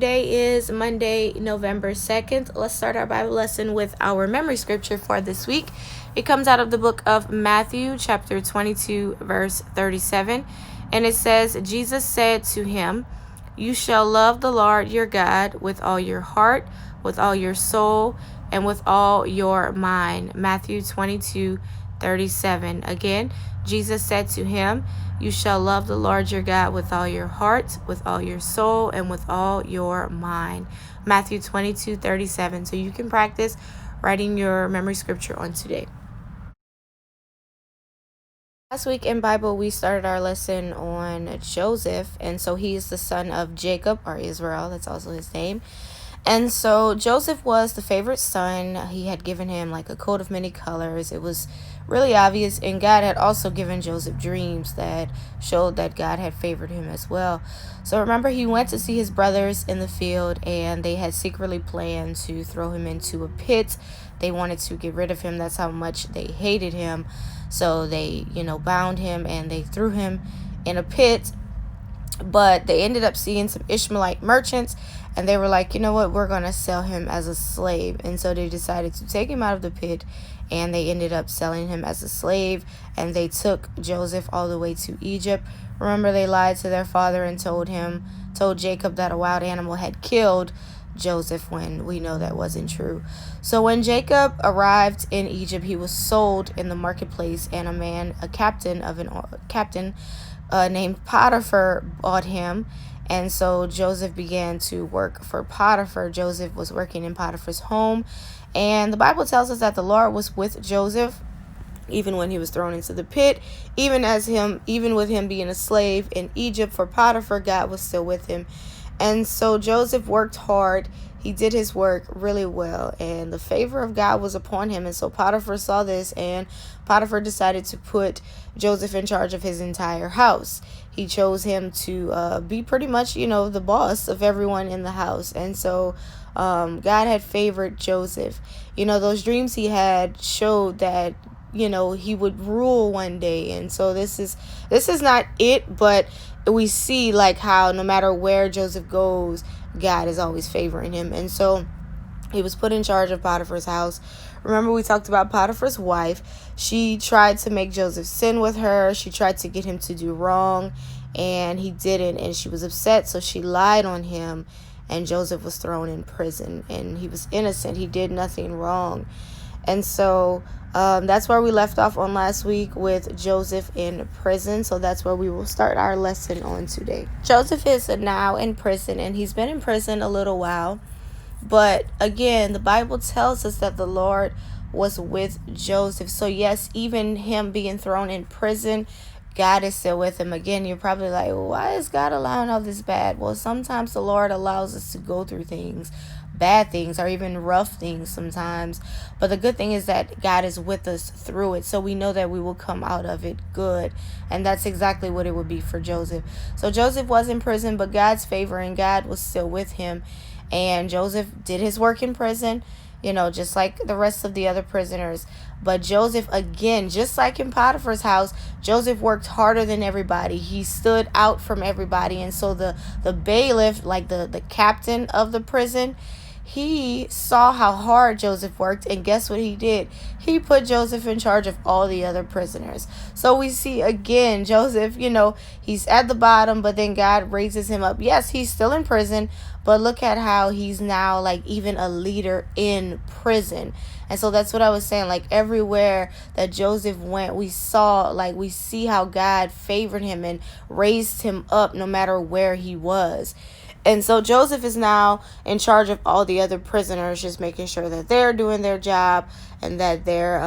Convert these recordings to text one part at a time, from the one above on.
Today is Monday, November 2nd. Let's start our Bible lesson with our memory scripture for this week. It comes out of the book of Matthew, chapter 22, verse 37. And it says, Jesus said to him, "You shall love the Lord your God with all your heart, with all your soul, and with all your mind." Matthew 22:37. Again, Jesus said to him, "You shall love the Lord your God with all your heart, with all your soul, and with all your mind." Matthew 22:37. So you can practice writing your memory scripture on today. Last week in Bible, we started our lesson on Joseph, and so he is the son of Jacob, or Israel. That's also his name. And so Joseph was the favorite son. He had given him like a coat of many colors. It was really obvious. And God had also given Joseph dreams that showed that God had favored him as well. So remember, he went to see his brothers in the field, and they had secretly planned to throw him into a pit. They wanted to get rid of him. That's how much they hated him. So they, bound him and they threw him in a pit. But they ended up seeing some Ishmaelite merchants, and they were like, you know what, we're going to sell him as a slave. And so they decided to take him out of the pit, and they ended up selling him as a slave. And they took Joseph all the way to Egypt. Remember, they lied to their father and told Jacob that a wild animal had killed Joseph, when we know that wasn't true. So when Jacob arrived in Egypt, he was sold in the marketplace, and a captain named Potiphar bought him. And so Joseph began to work for Potiphar. Joseph was working in Potiphar's home. And the Bible tells us that the Lord was with Joseph even when he was thrown into the pit, even with him being a slave in Egypt for Potiphar. God was still with him. And so Joseph worked hard. He did his work really well, and the favor of God was upon him. And so Potiphar saw this, and Potiphar decided to put Joseph in charge of his entire house. He chose him to be pretty much, the boss of everyone in the house. And so God had favored Joseph. Those dreams he had showed that he would rule one day. And so this is not it, but we see like how no matter where Joseph goes, God is always favoring him. And so he was put in charge of Potiphar's house. Remember, we talked about Potiphar's wife. She tried to make Joseph sin with her. She tried to get him to do wrong, and he didn't. And she was upset, so she lied on him, and Joseph was thrown in prison. And he was innocent. He did nothing wrong. And so that's where we left off on last week, with Joseph in prison. So that's where we will start our lesson on today. Joseph is now in prison, and he's been in prison a little while. But again, the Bible tells us that the Lord was with Joseph. So yes, even him being thrown in prison, God is still with him. Again, you're probably like, well, why is God allowing all this bad? Well, sometimes the Lord allows us to go through things, bad things, or even rough things sometimes. But the good thing is that God is with us through it. So we know that we will come out of it good. And that's exactly what it would be for Joseph. So Joseph was in prison, but God's favor and God was still with him. And Joseph did his work in prison, just like the rest of the other prisoners. But Joseph, again, just like in Potiphar's house, Joseph worked harder than everybody. He stood out from everybody. And so the bailiff, like the captain of the prison, he saw how hard Joseph worked, and guess what he did? He put Joseph in charge of all the other prisoners. So we see again, Joseph, he's at the bottom, but then God raises him up. Yes, he's still in prison, but look at how he's now like even a leader in prison. And so that's what I was saying. Like everywhere that Joseph went, we see how God favored him and raised him up no matter where he was. And so Joseph is now in charge of all the other prisoners, just making sure that they're doing their job and that they're,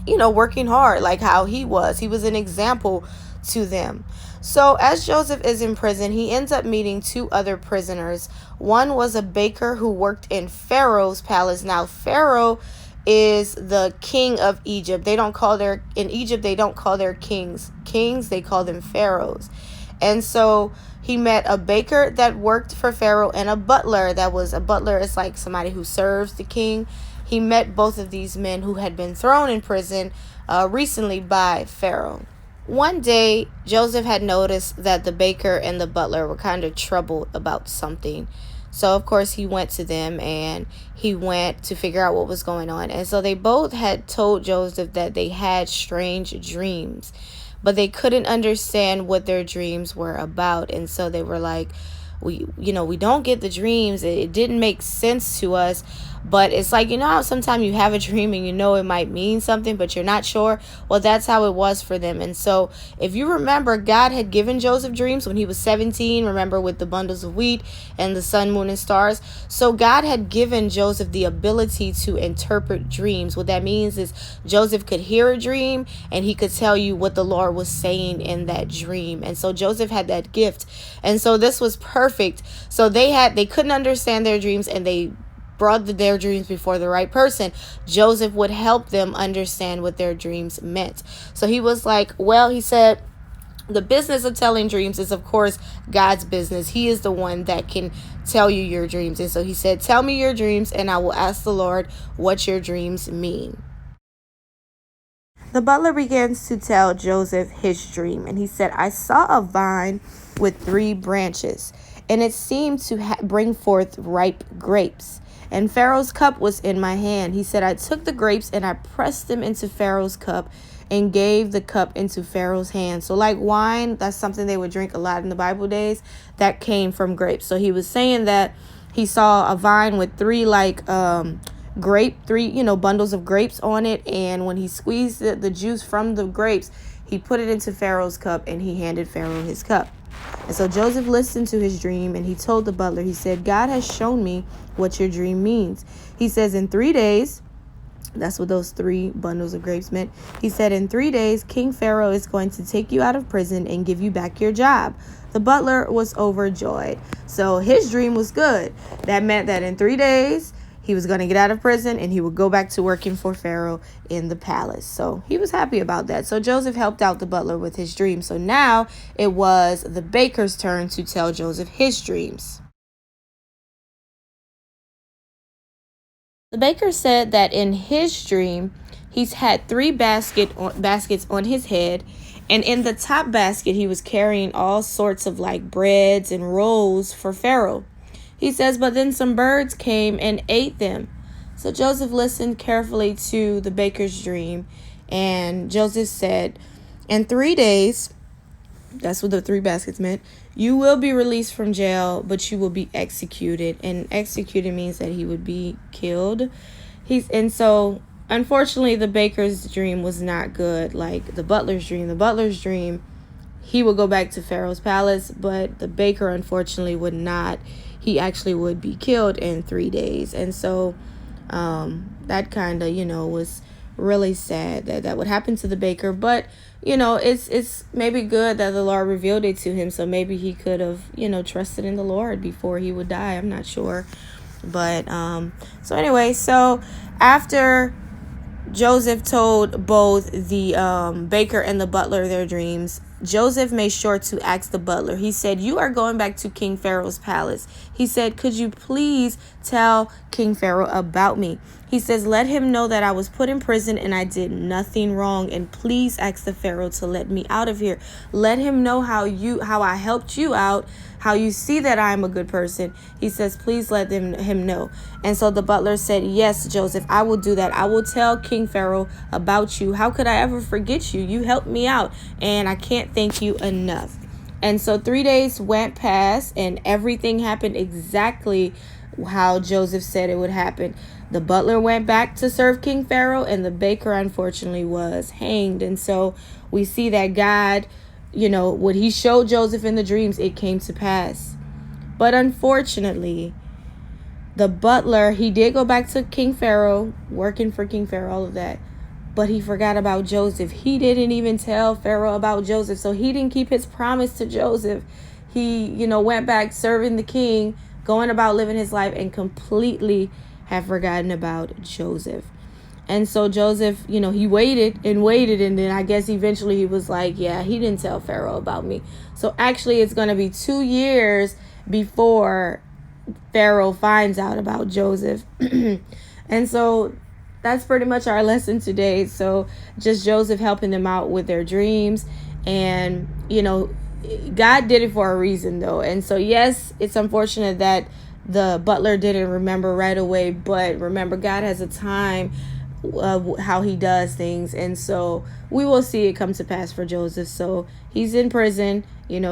working hard like how he was. He was an example to them. So as Joseph is in prison, he ends up meeting two other prisoners. One was a baker who worked in Pharaoh's palace. Now, Pharaoh is the king of Egypt. In Egypt, they don't call their kings, they call them pharaohs. And so he met a baker that worked for Pharaoh and a butler is like somebody who serves the king. He met both of these men who had been thrown in prison recently by Pharaoh. One day, Joseph had noticed that the baker and the butler were kind of troubled about something. So, of course, he went to them and he went to figure out what was going on. And so they both had told Joseph that they had strange dreams, but they couldn't understand what their dreams were about. And so they were like, we don't get the dreams. It didn't make sense to us. But it's like, how sometimes you have a dream and it might mean something, but you're not sure. Well, that's how it was for them. And so if you remember, God had given Joseph dreams when he was 17, remember, with the bundles of wheat and the sun, moon, and stars. So God had given Joseph the ability to interpret dreams. What that means is Joseph could hear a dream and he could tell you what the Lord was saying in that dream. And so Joseph had that gift. And so this was perfect. So they couldn't understand their dreams, and they brought their dreams before the right person. Joseph would help them understand what their dreams meant. So he was like, well, he said, the business of telling dreams is, of course, God's business. He is the one that can tell you your dreams. And so he said, tell me your dreams and I will ask the Lord what your dreams mean. The butler begins to tell Joseph his dream. And he said, I saw a vine with 3 branches, and it seemed to bring forth ripe grapes. And Pharaoh's cup was in my hand. He said, I took the grapes and I pressed them into Pharaoh's cup and gave the cup into Pharaoh's hand. So like wine, that's something they would drink a lot in the Bible days, that came from grapes. So he was saying that he saw a vine with 3 bundles of grapes on it. And when he squeezed the juice from the grapes, he put it into Pharaoh's cup and he handed Pharaoh his cup. And so Joseph listened to his dream, and he told the butler, he said, God has shown me what your dream means. He says, in 3 days, that's what those 3 bundles of grapes meant. He said, in 3 days, King Pharaoh is going to take you out of prison and give you back your job. The butler was overjoyed. So his dream was good. That meant that in 3 days, he was going to get out of prison and he would go back to working for Pharaoh in the palace. So he was happy about that. So Joseph helped out the butler with his dream. So now it was the baker's turn to tell Joseph his dreams. The baker said that in his dream, he's had 3 baskets on his head. And in the top basket, he was carrying all sorts of breads and rolls for Pharaoh. He says, but then some birds came and ate them. So Joseph listened carefully to the baker's dream. And Joseph said, in 3 days, that's what the 3 baskets meant, you will be released from jail, but you will be executed. And executed means that he would be killed. And so, unfortunately, the baker's dream was not good like the butler's dream. The butler's dream, he would go back to Pharaoh's palace, but the baker, unfortunately, would not. He actually would be killed in 3 days. And so that kind of, was really sad that would happen to the baker. But, it's maybe good that the Lord revealed it to him. So maybe he could have, trusted in the Lord before he would die. I'm not sure. But so anyway, so after Joseph told both the baker and the butler their dreams, Joseph made sure to ask the butler. He said, you are going back to King Pharaoh's palace. He said, could you please tell King Pharaoh about me? He says, let him know that I was put in prison and I did nothing wrong. And please ask the Pharaoh to let me out of here. Let him know how I helped you out, how you see that I am a good person. He says, please let him know. And so the butler said, yes, Joseph, I will do that. I will tell King Pharaoh about you. How could I ever forget you? You helped me out, and I can't thank you enough. And so 3 days went past, and everything happened exactly how Joseph said it would happen. The butler went back to serve King Pharaoh, and the baker, unfortunately, was hanged. And so we see that God, what he showed Joseph in the dreams, it came to pass. But unfortunately, the butler, he did go back to King Pharaoh, working for King Pharaoh, all of that. But he forgot about Joseph. He didn't even tell Pharaoh about Joseph. So he didn't keep his promise to Joseph. He, went back serving the king, going about living his life, and completely have forgotten about Joseph. And so Joseph, he waited, and then I guess eventually he was like, yeah, he didn't tell Pharaoh about me. So actually it's going to be 2 years before Pharaoh finds out about Joseph. And so that's pretty much our lesson today. So just Joseph helping them out with their dreams. And, God did it for a reason, though. And so, yes, it's unfortunate that the butler didn't remember right away, but remember, God has a time of how he does things. And so we will see it come to pass for Joseph. So he's in prison,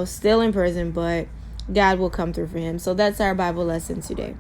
still in prison, but God will come through for him. So that's our Bible lesson today.